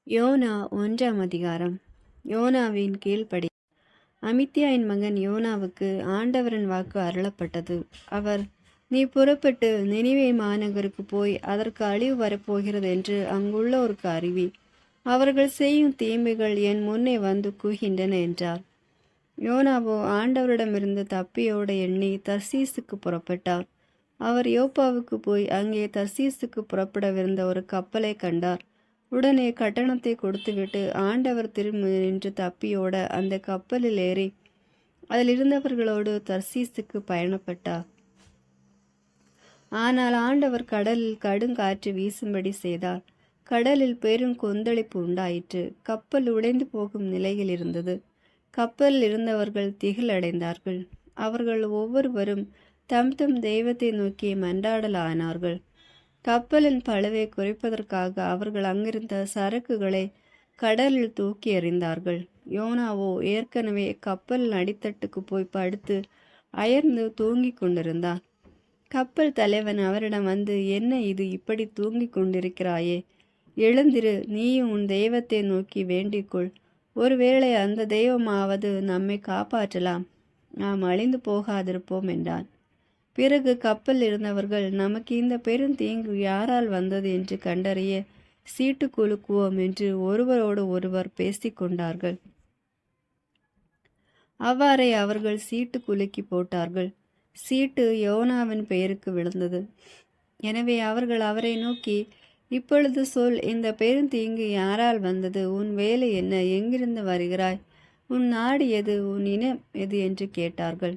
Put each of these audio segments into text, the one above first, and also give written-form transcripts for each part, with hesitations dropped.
YONO 1ஆம் அதிகாரம். யோனாவின் கீழ்ப்படி. அமித்தியாயின் மகன் யோனாவுக்கு ஆண்டவரின் வாக்கு அருளப்பட்டது. அவர், நீ புறப்பட்டு நினிவே மாநகருக்கு போய் அதற்கு அழிவு வரப்போகிறது என்று அங்குள்ளோருக்கு அறிவி. அவர்கள் செய்யும் தீமைகள் என் முன்னே வந்து குவிகின்றன என்றார். யோனாவோ ஆண்டவரிடமிருந்து தப்பியோட எண்ணி தர்சீசுக்கு புறப்பட்டார். அவர் யோப்பாவுக்கு போய் அங்கே தர்சீசுக்கு புறப்படவிருந்த ஒரு கப்பலை கண்டார். உடனே கட்டணத்தை கொடுத்துவிட்டு ஆண்டவர் திரும்பி நின்று தப்பியோட அந்த கப்பலில் ஏறி அதில் இருந்தவர்களோடு தர்சீசுக்கு பயணப்பட்டார். ஆனால் ஆண்டவர் கடலில் கடுங்காற்று வீசும்படி செய்தார். கடலில் பெரும் கொந்தளிப்பு உண்டாயிற்று. கப்பல் உடைந்து போகும் நிலையில் இருந்தது. கப்பலில் இருந்தவர்கள் திகிலடைந்தார்கள். அவர்கள் ஒவ்வொருவரும் தம் தம் தெய்வத்தை நோக்கி மன்றாடலானார்கள். கப்பலின் பழுவை குறைப்பதற்காக அவர்கள் அங்கிருந்த சரக்குகளை கடலில் தூக்கி எறிந்தார்கள். யோனாவோ ஏற்கனவே கப்பலின் அடித்தட்டுக்கு போய் படுத்து அயர்ந்து தூங்கிக் கொண்டிருந்தான். கப்பல் தலைவன் அவரிடம் வந்து, என்ன இது, இப்படி தூங்கிக் கொண்டிருக்கிறாயே? எழுந்திரு, நீயும் உன் தெய்வத்தை நோக்கி வேண்டிக்கொள். ஒருவேளை அந்த தெய்வமாவது நம்மை காப்பாற்றலாம், நாம் அழிந்து போகாதிருப்போம் என்றான். பிறகு கப்பல் இருந்தவர்கள், நமக்கு இந்த பெருந்தீங்கு யாரால் வந்தது என்று கண்டறிய சீட்டு குலுக்குவோம் என்று ஒருவரோடு ஒருவர் பேசிக்கொண்டார்கள். அவ்வாறே அவர்கள் சீட்டு குலுக்கி போட்டார்கள். சீட்டு யோனாவின் பெயருக்கு விழுந்தது. எனவே அவர்கள் அவரை நோக்கி, இப்பொழுது சொல், இந்த பெருந்தீங்கு யாரால் வந்தது? உன் வேலை என்ன? எங்கிருந்து வருகிறாய்? உன் நாடு எது? உன் இனம் எது என்று கேட்டார்கள்.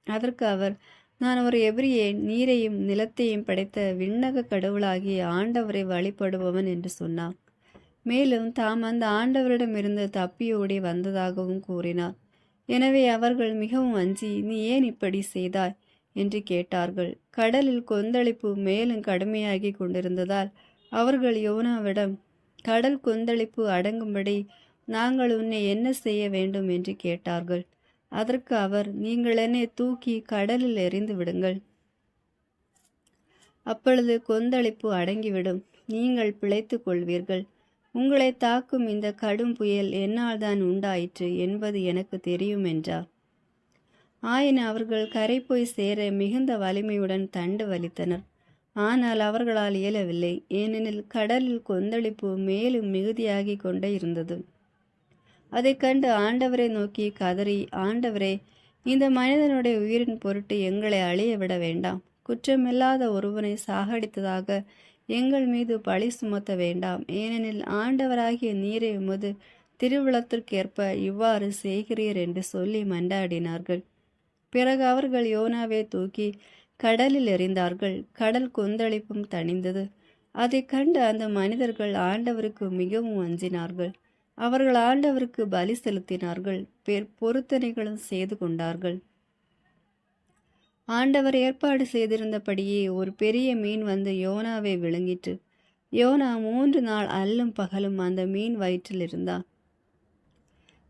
அதற்கு அவர், நான் ஒரு எபிரியேன், நீரையும் நிலத்தையும் படைத்த விண்ணக கடவுளாகிய ஆண்டவரை வழிபடுபவன் என்று சொன்னார். மேலும் தாம் அந்த ஆண்டவரிடமிருந்து தப்பியோடி வந்ததாகவும் கூறினார். எனவே அவர்கள் மிகவும் அஞ்சி, நீ ஏன் இப்படி செய்தாய் என்று கேட்டார்கள். கடலில் கொந்தளிப்பு மேலும் கடுமையாகி கொண்டிருந்ததால் அவர்கள் யோனாவிடம், கடல் கொந்தளிப்பு அடங்கும்படி நாங்கள் உன்னை என்ன செய்ய வேண்டும் என்று கேட்டார்கள். அதற்கு அவர், நீங்கள் என்னை தூக்கி கடலில் எறிந்து விடுங்கள், அப்பொழுது கொந்தளிப்பு அடங்கிவிடும், நீங்கள் பிழைத்து கொள்வீர்கள். உங்களை தாக்கும் இந்த கடும் புயல் என்னால் தான் உண்டாயிற்று என்பது எனக்கு தெரியும் என்றார். ஆயினும் அவர்கள் கரை போய் சேர மிகுந்த வலிமையுடன் தண்டு வலித்தனர். ஆனால் அவர்களால் இயலவில்லை, ஏனெனில் கடலில் கொந்தளிப்பு மேலும் மிகுதியாகி கொண்டே இருந்தது. அதை கண்டு ஆண்டவரை நோக்கி கதறி, ஆண்டவரே, இந்த மனிதனுடைய உயிரின் பொருட்டு எங்களை அழிய விட வேண்டாம். குற்றமில்லாத ஒருவனை சாகடித்ததாக எங்கள் மீது பழி சுமத்த வேண்டாம். ஏனெனில் ஆண்டவராகிய நீரை உமது திருவுளத்திற்கேற்ப இவ்வாறு செய்கிறீர் என்று சொல்லி மன்றாடினார்கள். பிறகு அவர்கள் யோனாவை தூக்கி கடலில் எறிந்தார்கள். கடல் கொந்தளிப்பும் தணிந்தது. அதை கண்டு அந்த மனிதர்கள் ஆண்டவருக்கு மிகவும் அஞ்சினார்கள். அவர்கள் ஆண்டவருக்கு பலி செலுத்தினார்கள், பொருத்தனைகளும் செய்து கொண்டார்கள். ஆண்டவர் ஏற்பாடு செய்திருந்தபடியே ஒரு பெரிய மீன் வந்து யோனாவை விழுங்கிற்று. யோனா 3 நாள் அல்லும் பகலும் அந்த மீன் வயிற்றில் இருந்தார்.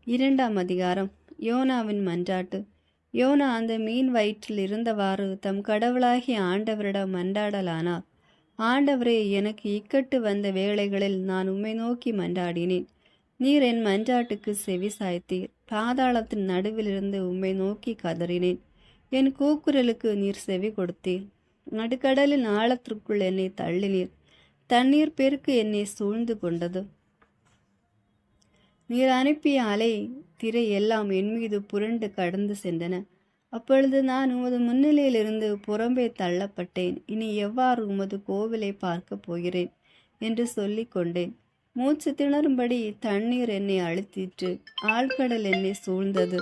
2ஆம் அதிகாரம். யோனாவின் மன்றாட்டு. யோனா அந்த மீன் வயிற்றில் இருந்தவாறு தம் கடவுளாகிய ஆண்டவரிடம் மன்றாடலானார். ஆண்டவரே, எனக்கு இக்கட்டு வந்த வேளைகளில் நான் உம்மை நோக்கி மன்றாடினேன். நீர் என் மன்றாட்டுக்கு செவி சாய்த்தீர். பாதாளத்தின் நடுவிலிருந்து உம்மை நோக்கி கதறினேன். என் கூக்குரலுக்கு நீர் செவி கொடுத்தீர். நடுக்கடலின் ஆழத்திற்குள் என்னை தள்ளினீர். தண்ணீர் பெருக்கு என்னை சூழ்ந்து கொண்டது. நீர் அனுப்பிய அலை திரை எல்லாம் என் மீது புரண்டு கடந்து சென்றன. அப்பொழுது நான் உமது முன்னிலையிலிருந்து புறம்பே தள்ளப்பட்டேன். இனி எவ்வாறு உமது கோவிலை பார்க்க போகிறேன் என்று சொல்லி கொண்டேன். மூச்சு திணறும்படி தண்ணீர் என்னை அழுத்திற்று. ஆழ்கடல் என்னை சூழ்ந்தது.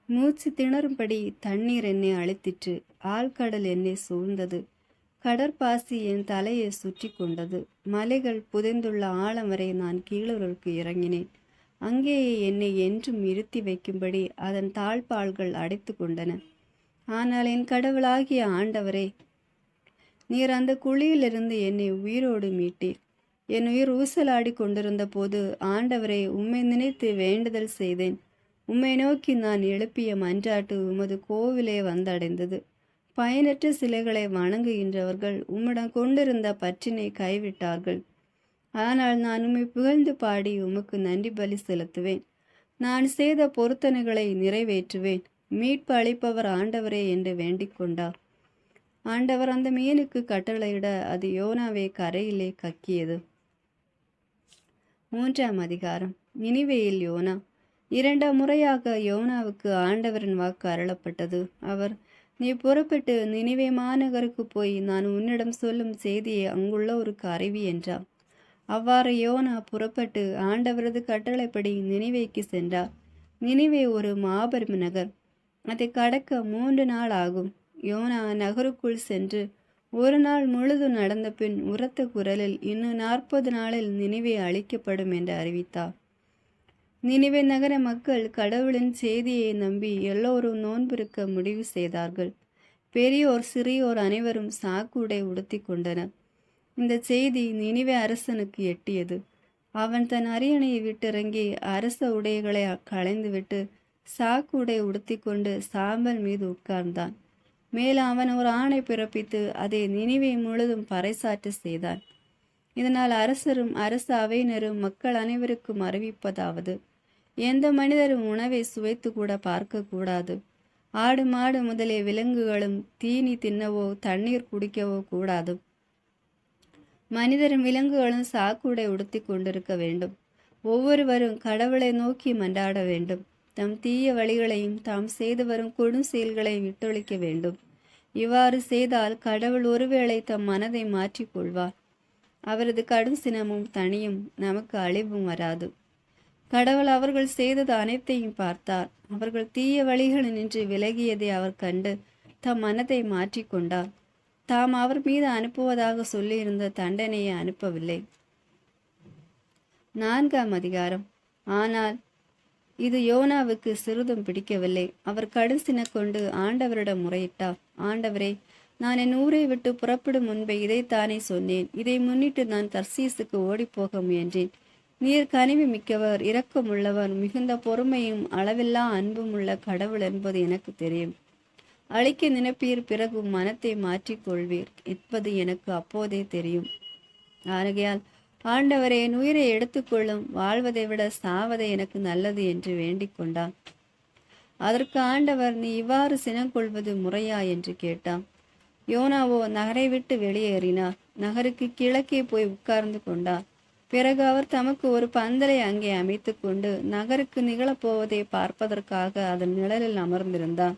மூச்சு திணறும்படி தண்ணீர் என்னை அழுத்திற்று. ஆழ்கடல் என்னை சூழ்ந்தது. கடற்பாசி என் தலையை சுற்றி கொண்டது. மலைகள் புதைந்துள்ள ஆழம் வரை நான் கீழூருக்கு இறங்கினேன். அங்கேயே என்னை என்றும் இருத்தி வைக்கும்படி அதன் தாழ்பால்கள் அடைத்து கொண்டன. ஆனால் என் கடவுளாகிய ஆண்டவரே, நீர் அந்த குழியிலிருந்து என்னை உயிரோடு மீட்டீர். என் உயிர் ஊசலாடி கொண்டிருந்த போது ஆண்டவரை உம்மை நினைத்து வேண்டுதல் செய்தேன். உம்மை நோக்கி நான் எழுப்பிய மன்றாட்டு உமது கோவிலே வந்தடைந்தது. பயனற்ற சிலைகளை வணங்குகின்றவர்கள் உம்மிடம் கொண்டிருந்த பற்றினை கைவிட்டார்கள். ஆனால் நான் உம்மை புகழ்ந்து பாடி உமக்கு நன்றி பலி செலுத்துவேன். நான் செய்த பொருத்தனைகளை நிறைவேற்றுவேன். மீட்பு அளிப்பவர் ஆண்டவரே என்று வேண்டிக் கொண்டார். ஆண்டவர் அந்த மீனுக்கு கட்டளையிட அது யோனாவை கரையிலே கக்கியது. 3ஆம் அதிகாரம். நினிவேயில் யோனா. 2ஆம் முறையாக யோனாவுக்கு ஆண்டவரின் வாக்கு அருளப்பட்டது. அவர், நீ புறப்பட்டு நினிவே மாநகருக்கு போய் நான் உன்னிடம் சொல்லும் செய்தியை அங்குள்ளோருக்கு அறிவி என்றார். அவ்வாறு யோனா புறப்பட்டு ஆண்டவரது கட்டளைப்படி நினிவேக்கு சென்றார். நினிவே ஒரு மாபெரும் நகர். அதை கடக்க 3 நாள் ஆகும். யோனா நகருக்குள் சென்று ஒரு நாள் முழுதும் நடந்த பின் உரத்த குரலில், இன்னும் 40 நாளில் நினிவே அழிக்கப்படும் என்று அறிவித்தார். நினிவே நகர மக்கள் கடவுளின் செய்தியை நம்பி எல்லோரும் நோன்பிருக்க முடிவு செய்தார்கள். பெரியோர் சிறியோர் அனைவரும் சாக்குடை உடுத்தி கொண்டனர். இந்த செய்தி நினிவே அரசனுக்கு எட்டியது. அவன் தன் அரியணையை விட்டிறங்கி அரச உடைகளை களைந்துவிட்டு சாக்கு உடை உடுத்தி கொண்டு சாம்பல் மீது உட்கார்ந்தான். மேலும் அவன் ஒரு ஆணை பிறப்பித்து அதை நினிவே முழுதும் பறைசாற்ற செய்தான். இதனால் அரசரும் அரச அவையினரும் மக்கள் அனைவருக்கும் அறிவிப்பதாவது, எந்த மனிதரும் உணவை சுவைத்து கூட பார்க்க கூடாது. ஆடு மாடு முதலிய விலங்குகளும் தீனி தின்னவோ தண்ணீர் குடிக்கவோ கூடாது. மனிதரும் விலங்குகளும் சாக்குடை உடுத்தி கொண்டிருக்க வேண்டும். ஒவ்வொருவரும் கடவுளை நோக்கி மன்றாட வேண்டும். தம் தீய வழிகளையும் தாம் செய்து வரும் கொடும் செயல்களையும் விட்டொழிக்க வேண்டும். இவ்வாறு செய்தால் கடவுள் ஒருவேளை தம் மனதை மாற்றிக்கொள்வார். அவரது கடும் சினமும் தனியும், நமக்கு அழிவும் வராது. கடவுள் அவர்கள் செய்தது அனைத்தையும் பார்த்தார். அவர்கள் தீய வழிகளில் நின்று விலகியதை அவர் கண்டு தம் மனதை மாற்றிக்கொண்டார். தாம் அவர் மீது அனுப்புவதாக சொல்லியிருந்த தண்டனையை அனுப்பவில்லை. 4ஆம் அதிகாரம். ஆனால் இது யோனாவுக்கு சிறிதும் பிடிக்கவில்லை. அவர் கடுசின கொண்டு ஆண்டவரிடம் முறையிட்டார். ஆண்டவரே, நான் என் ஊரை விட்டு புறப்படும் முன்பே இதைத்தானே சொன்னேன். இதை முன்னிட்டு நான் தர்சீசுக்கு ஓடிப்போக முயன்றேன். நீர் கனிவு மிக்கவர், இரக்கமுள்ளவர், மிகுந்த பொறுமையும் அளவில்லா அன்பும் உள்ள கடவுள் என்பது எனக்கு தெரியும். அழிக்க நினைப்பீர், பிறகு மனத்தை மாற்றிக்கொள்வீர் என்பது எனக்கு அப்போதே தெரியும். ஆகையால் ஆண்டவரே, என் உயிரை எடுத்துக்கொள்ளும், வாழ்வதை விட சாவதை எனக்கு நல்லது என்று வேண்டிக் கொண்டான். அதற்கு ஆண்டவர், நீ இவ்வாறு சினங்கொள்வது முறையா என்று கேட்டான். யோனாவோ நகரை விட்டு வெளியேறினார். நகருக்கு கிழக்கே போய் உட்கார்ந்து கொண்டார். பிறகு அவர் தமக்கு ஒரு பந்தலை அங்கே அமைத்து கொண்டு நகருக்கு நிகழப்போவதை பார்ப்பதற்காக அதன் நிழலில் அமர்ந்திருந்தார்.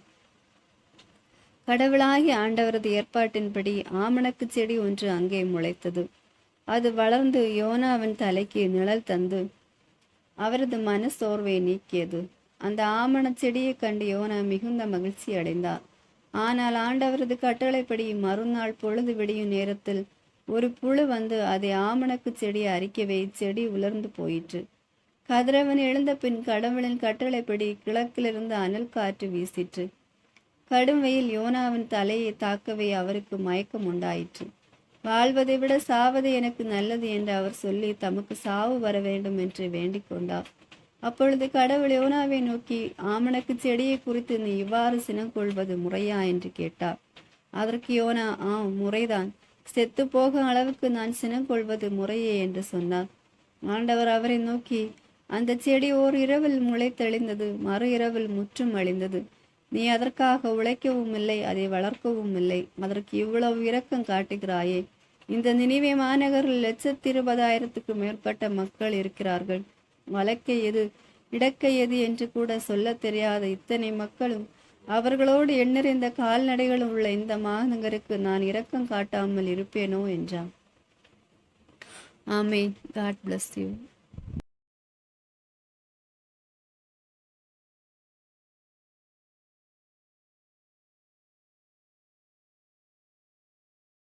கடவுளாகி ஆண்டவரது ஏற்பாட்டின்படி ஆமணக்கு செடி ஒன்று அங்கே முளைத்தது. அது வளர்ந்து யோனாவின் தலைக்கு நிழல் தந்து அவரது மன சோர்வை நீக்கியது. அந்த ஆமண செடியை கண்டு யோனா மிகுந்த மகிழ்ச்சி அடைந்தார். ஆனால் ஆண்டவரது கட்டளைப்படி மறுநாள் பொழுது விடியும் நேரத்தில் ஒரு புழு வந்து அதை ஆமணக்கு செடியை அரிக்கவே செடி உலர்ந்து போயிற்று. கதிரவன் எழுந்த பின் கடவுளின் கட்டளைப்படி கிழக்கிலிருந்து அனல் காற்று வீசிற்று. கடும் வெயில் யோனாவின் தலையை தாக்கவே அவருக்கு மயக்கம் உண்டாயிற்று. வாழ்வதை விட சாவதை எனக்கு நல்லது என்று அவர் சொல்லி தமக்கு சாவு வர வேண்டும் என்று வேண்டிக் கொண்டார். அப்பொழுது கடவுள் யோனாவை நோக்கி, ஆமணக்கு செடியை குறித்து நீ இவ்வாறு சினங்கொள்வது முறையா என்று கேட்டார். அதற்கு யோனா, முறைதான். செத்து போகும் அளவுக்கு நான் சினங்கொள்வது முறையே என்று சொன்னார். ஆண்டவர் அவரை நோக்கி, அந்த செடி ஓர் இரவில் முளைத்தெளிந்தது, மறு இரவில் முற்றும் அழிந்தது. நீ அதற்காக உழைக்கவும் இல்லை, அதை வளர்க்கவும் இல்லை. அதற்கு இவ்வளவு இரக்கம் காட்டுகிறாயே. இந்த நினிவே மாநகரில் 120,000க்கு மேற்பட்ட மக்கள் இருக்கிறார்கள். வழக்கை எது இடக்கை எது என்று கூட சொல்ல தெரியாத இத்தனை மக்களும் அவர்களோடு எண்ணிறைந்த கால்நடைகளும் உள்ள இந்த மாநகருக்கு நான் இரக்கம் காட்டாமல் இருப்பேனோ என்றான். ஆமேன். God bless you.